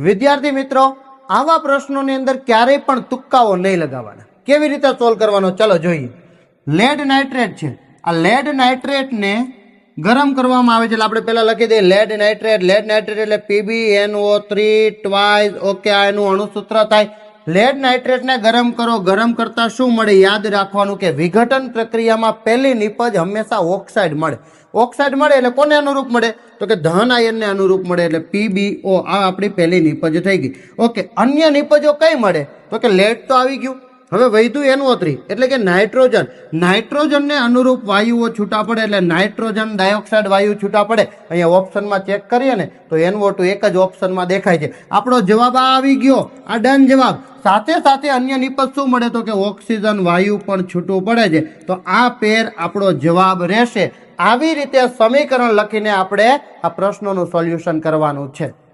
વિદ્યાર્થી મિત્રો, આવા પ્રશ્નોની અંદર ક્યારેય પણ તુક્કાઓ નહીં લગાવવાના. કેવી રીતે સોલ્વ કરવાનો ચલો જોઈએ. લેડ નાઇટ્રેટ છે. આ લેડ નાઇટ્રેટને ગરમ કરવામાં આવે છે એટલે આપણે પહેલા લખી દઈએ લેડ નાઇટ્રેટ. લેડ નાઇટ્રેટ એટલે PbNO3 ટ્વાઇસ. ઓકે, આ એનું અણુસૂત્ર થાય. લેડ નાઇટ્રેટને ગરમ કરો. ગરમ કરતા શું મળે? યાદ રાખવાનું કે વિઘટન પ્રક્રિયામાં પહેલી નિપજ હંમેશા ઓક્સાઇડ મળે. ઓક્સાઇડ મળે એટલે કોને અનુરૂપ મળે? તો કે ધન આયનને અનુરૂપ મળે એટલે PbO. આ આપણી પહેલી નિપજ થઈ ગઈ. ઓકે, અન્ય નિપજો કઈ મળે? તો કે લેડ તો આવી ગયું. હવે વધ્યું NO3 એટલે કે નાઇટ્રોજન. નાઇટ્રોજનને અનુરૂપ વાયુઓ છૂટા પડે એટલે નાઇટ્રોજન ડાયોક્સાઇડ વાયુ છૂટા પડે. અહીંયા ઓપ્શનમાં ચેક કરીએ ને તો NO2 એક જ ઓપ્શનમાં દેખાય છે. આપણો જવાબ આ આવી ગયો. આ ડન જવાબ. સાથે સાથે અન્ય નિપજ શું મળે? તો કે ઓક્સિજન વાયુ પણ છૂટું પડે છે. તો આ પેર આપણો જવાબ રહેશે. આવી રીતે સમીકરણ લખીને આપણે આ પ્રશ્નોનું સોલ્યુશન કરવાનું છે.